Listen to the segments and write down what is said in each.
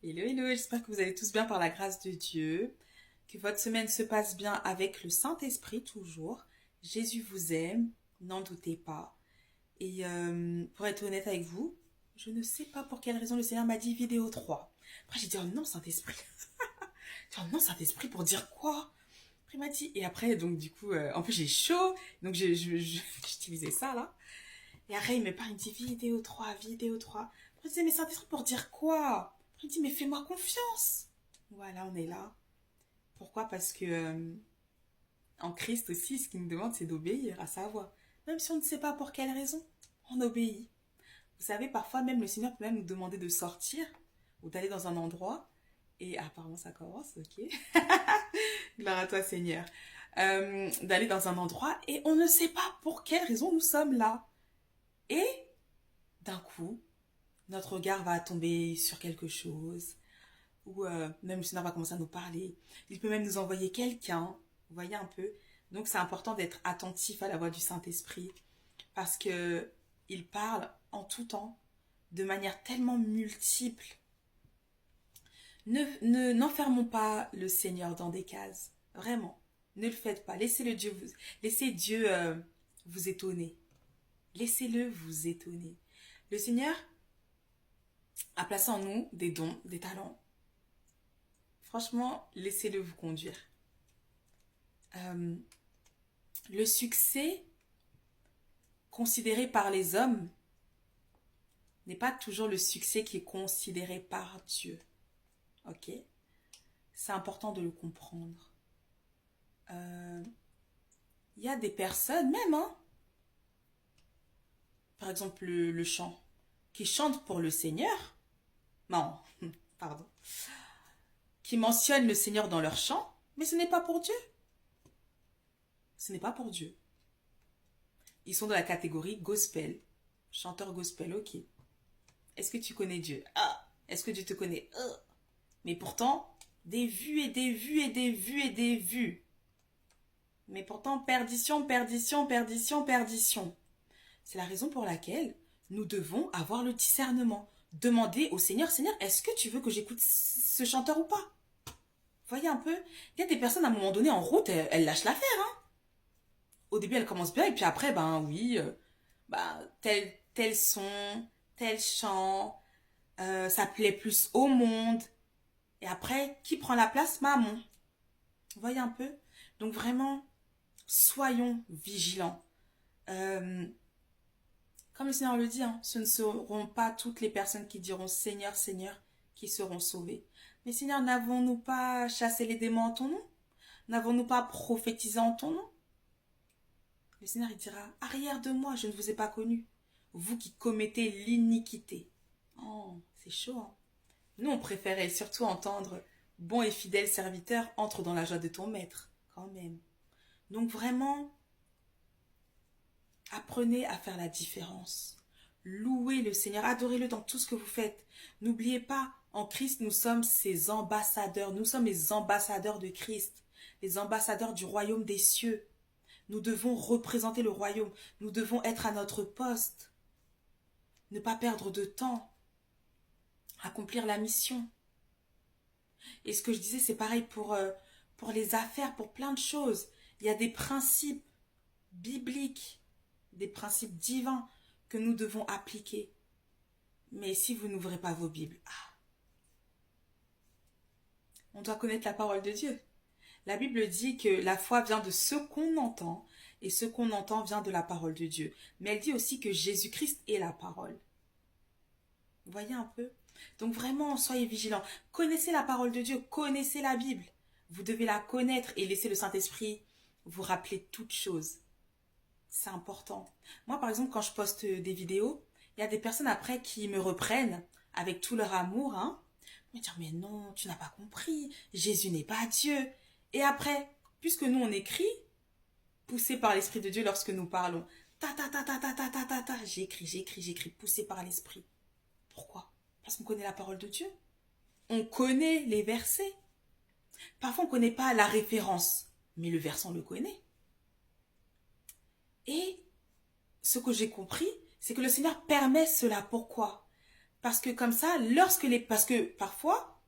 Hello, hello, j'espère que vous allez tous bien par la grâce de Dieu, que votre semaine se passe bien avec le Saint-Esprit toujours. Jésus vous aime, n'en doutez pas. Et pour être honnête avec vous, je ne sais pas pour quelle raison le Seigneur m'a dit vidéo 3. Après j'ai dit oh non Saint-Esprit. J'ai dit oh non Saint-Esprit pour dire quoi? Après il m'a dit, et après donc du coup, en plus j'ai chaud, donc j'utilisais ça là. Et après il me parle, il me dit vidéo 3, vidéo 3. Après je disais mais Saint-Esprit pour dire quoi? Après il me dit mais fais-moi confiance. Voilà, on est là. Pourquoi? Parce que en Christ aussi, ce qu'il nous demande, c'est d'obéir à sa voix. Même si on ne sait pas pour quelle raison, on obéit. Vous savez, parfois même le Seigneur peut même nous demander de sortir ou d'aller dans un endroit. Et apparemment ça commence, ok. Gloire à toi Seigneur. D'aller dans un endroit et on ne sait pas pour quelle raison nous sommes là. Et d'un coup, notre regard va tomber sur quelque chose. Ou même le Seigneur va commencer à nous parler. Il peut même nous envoyer quelqu'un. Vous voyez un peu. Donc c'est important d'être attentif à la voix du Saint-Esprit parce que il parle en tout temps, de manière tellement multiple. N'enfermons pas le Seigneur dans des cases. Vraiment. Ne le faites pas. Laissez Dieu vous étonner. Laissez-le vous étonner. Le Seigneur a placé en nous des dons, des talents. Franchement, laissez-le vous conduire. Le succès considéré par les hommes n'est pas toujours le succès qui est considéré par Dieu. Ok? C'est important de le comprendre. Il y a des personnes, même, hein, par exemple le chant, qui chantent pour le Seigneur. Non, pardon. Qui mentionnent le Seigneur dans leur chant, mais ce n'est pas pour Dieu. Ce n'est pas pour Dieu. Ils sont dans la catégorie gospel. Chanteur gospel, ok. Est-ce que tu connais Dieu? Ah. Est-ce que Dieu te connaît? Mais pourtant, des vues et des vues et des vues et des vues. Mais pourtant, perdition, perdition, perdition, perdition. C'est la raison pour laquelle nous devons avoir le discernement. Demander au Seigneur, Seigneur, est-ce que tu veux que j'écoute ce chanteur ou pas? Voyez un peu, il y a des personnes à un moment donné en route, elles lâchent l'affaire. Hein. Au début, elles commencent bien et puis après, ben oui, tel son, tel chant, ça plaît plus au monde. Et après, qui prend la place? Maman. Vous voyez un peu? Donc vraiment, soyons vigilants. Comme le Seigneur le dit, hein, ce ne seront pas toutes les personnes qui diront Seigneur, Seigneur, qui seront sauvées. Mais Seigneur, n'avons-nous pas chassé les démons en ton nom? N'avons-nous pas prophétisé en ton nom? Le Seigneur il dira, arrière de moi, je ne vous ai pas connu. Vous qui commettez l'iniquité. Oh, c'est chaud. Hein? Nous, on préférait surtout entendre bon et fidèle serviteur, entre dans la joie de ton maître, quand même. Donc vraiment, apprenez à faire la différence. Louez le Seigneur, adorez-le dans tout ce que vous faites. N'oubliez pas, en Christ, nous sommes ses ambassadeurs. Nous sommes les ambassadeurs de Christ, les ambassadeurs du royaume des cieux. Nous devons représenter le royaume. Nous devons être à notre poste. Ne pas perdre de temps. Accomplir la mission. Et ce que je disais, c'est pareil pour les affaires, pour plein de choses. Il y a des principes bibliques, des principes divins que nous devons appliquer. Mais si vous n'ouvrez pas vos Bibles, on doit connaître la parole de Dieu. La Bible dit que la foi vient de ce qu'on entend et ce qu'on entend vient de la parole de Dieu. Mais elle dit aussi que Jésus-Christ est la parole. Vous voyez un peu? Donc vraiment, soyez vigilants. Connaissez la parole de Dieu, connaissez la Bible. Vous devez la connaître et laisser le Saint-Esprit vous rappeler toutes choses. C'est important. Moi, par exemple, quand je poste des vidéos, il y a des personnes après qui me reprennent avec tout leur amour. Hein, me dire, mais non, tu n'as pas compris. Jésus n'est pas Dieu. Et après, puisque nous, on écrit, poussé par l'Esprit de Dieu lorsque nous parlons, j'écris, poussé par l'Esprit. Pourquoi? Parce qu'on connaît la parole de Dieu. On connaît les versets. Parfois, on ne connaît pas la référence, mais le verset, on le connaît. Et ce que j'ai compris, c'est que le Seigneur permet cela. Pourquoi? Parce que comme ça, parce que parfois,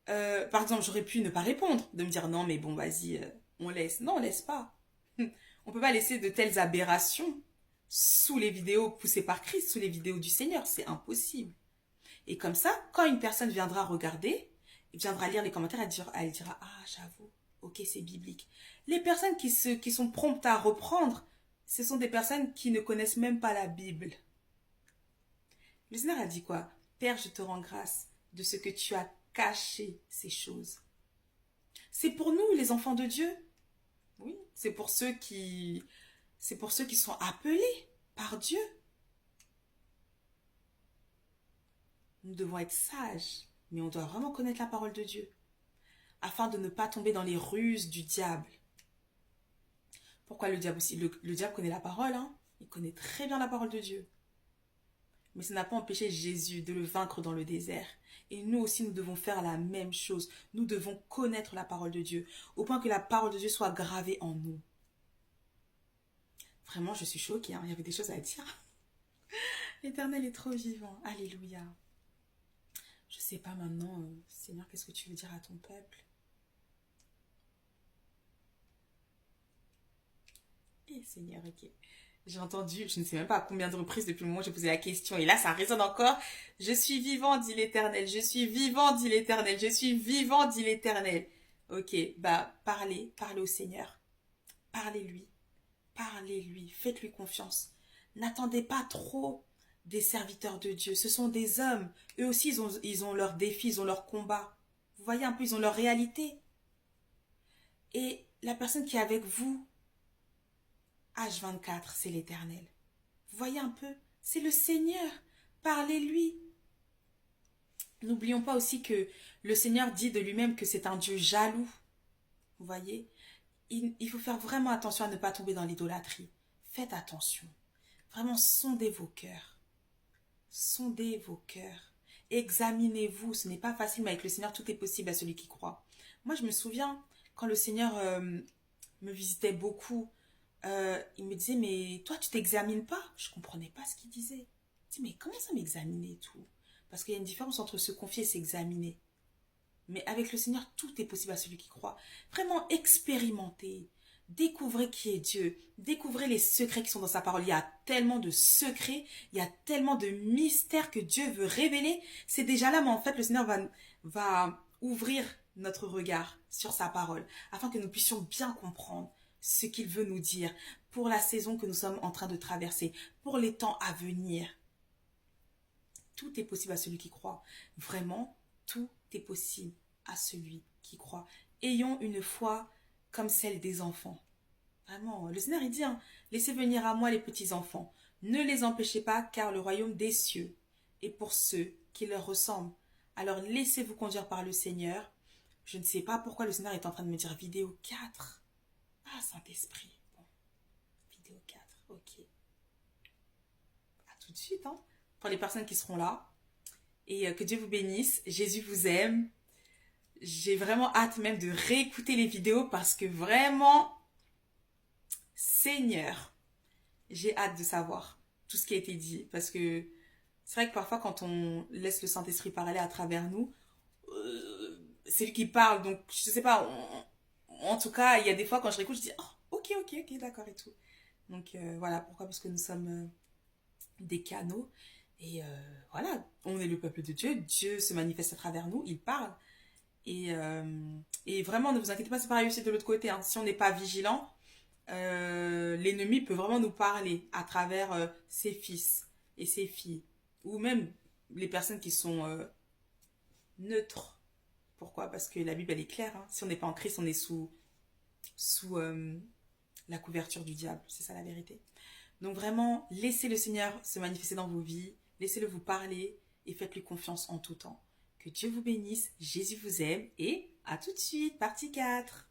Par exemple, j'aurais pu ne pas répondre, de me dire non, mais bon, vas-y, on laisse. Non, on laisse pas. On peut pas laisser de telles aberrations sous les vidéos poussées par Christ, sous les vidéos du Seigneur. C'est impossible. Et comme ça, quand une personne viendra regarder, viendra lire les commentaires, elle dira ah, j'avoue, ok, c'est biblique. Les personnes qui sont promptes à reprendre, ce sont des personnes qui ne connaissent même pas la Bible. Le Seigneur a dit quoi? Père, je te rends grâce de ce que tu as caché ces choses. C'est pour nous, les enfants de Dieu. Oui, c'est pour ceux qui sont appelés par Dieu. Nous devons être sages, mais on doit vraiment connaître la parole de Dieu, afin de ne pas tomber dans les ruses du diable. Pourquoi le diable aussi? Le diable connaît la parole, hein? Il connaît très bien la parole de Dieu. Mais ça n'a pas empêché Jésus de le vaincre dans le désert. Et nous aussi, nous devons faire la même chose. Nous devons connaître la parole de Dieu, au point que la parole de Dieu soit gravée en nous. Vraiment, je suis choquée, hein? Il y avait des choses à dire. L'Éternel est trop vivant. Alléluia. Je sais pas maintenant, Seigneur, qu'est-ce que tu veux dire à ton peuple? Eh Seigneur, ok. J'ai entendu, je ne sais même pas à combien de reprises depuis le moment où j'ai posé la question. Et là, ça résonne encore. Je suis vivant, dit l'Éternel. Je suis vivant, dit l'Éternel. Je suis vivant, dit l'Éternel. Ok, bah parlez au Seigneur. Parlez-lui. Parlez-lui. Faites-lui confiance. N'attendez pas trop des serviteurs de Dieu. Ce sont des hommes. Eux aussi, ils ont leurs défis, ils ont leurs combats. Vous voyez un peu, ils ont leur réalité. Et la personne qui est avec vous, H24, c'est l'Éternel. Vous voyez un peu, c'est le Seigneur. Parlez-lui. N'oublions pas aussi que le Seigneur dit de lui-même que c'est un Dieu jaloux. Vous voyez, il faut faire vraiment attention à ne pas tomber dans l'idolâtrie. Faites attention. Vraiment, sondez vos cœurs. Sondez vos cœurs. Examinez-vous. Ce n'est pas facile, mais avec le Seigneur, tout est possible à celui qui croit. Moi, je me souviens, quand le Seigneur me visitait beaucoup, il me disait, mais toi, tu t'examines pas? Je comprenais pas ce qu'il disait. Je dis, mais comment ça m'examiner et tout? Parce qu'il y a une différence entre se confier et s'examiner. Mais avec le Seigneur, tout est possible à celui qui croit. Vraiment expérimentez. Découvrez qui est Dieu. Découvrez les secrets qui sont dans sa parole. Il y a tellement de secrets, il y a tellement de mystères que Dieu veut révéler. C'est déjà là, mais en fait, le Seigneur va ouvrir notre regard sur sa parole, afin que nous puissions bien comprendre ce qu'il veut nous dire pour la saison que nous sommes en train de traverser, pour les temps à venir. Tout est possible à celui qui croit. Vraiment, tout est possible à celui qui croit. Ayons une foi comme celle des enfants. Vraiment, le Seigneur il dit, hein, laissez venir à moi les petits enfants. Ne les empêchez pas, car le royaume des cieux est pour ceux qui leur ressemblent. Alors laissez-vous conduire par le Seigneur. Je ne sais pas pourquoi le Seigneur est en train de me dire vidéo 4. Ah, Saint-Esprit. Bon. Vidéo 4, ok. À tout de suite, hein. Pour les personnes qui seront là. Et que Dieu vous bénisse. Jésus vous aime. J'ai vraiment hâte même de réécouter les vidéos parce que vraiment, Seigneur, j'ai hâte de savoir tout ce qui a été dit. Parce que c'est vrai que parfois quand on laisse le Saint-Esprit parler à travers nous, c'est lui qui parle. Donc je sais pas, en tout cas, il y a des fois quand je réécoute, je dis oh, ok, d'accord et tout. Donc voilà, pourquoi? Parce que nous sommes des canaux. Et voilà, on est le peuple de Dieu. Dieu se manifeste à travers nous, il parle. Et vraiment, ne vous inquiétez pas, c'est pareil aussi de l'autre côté, hein. Si on n'est pas vigilant, l'ennemi peut vraiment nous parler à travers ses fils et ses filles. Ou même les personnes qui sont neutres. Pourquoi? Parce que la Bible, elle est claire, hein. Si on n'est pas en Christ, on est sous la couverture du diable. C'est ça la vérité. Donc vraiment, laissez le Seigneur se manifester dans vos vies. Laissez-le vous parler et faites-lui confiance en tout temps. Que Dieu vous bénisse, Jésus vous aime et à tout de suite, partie 4.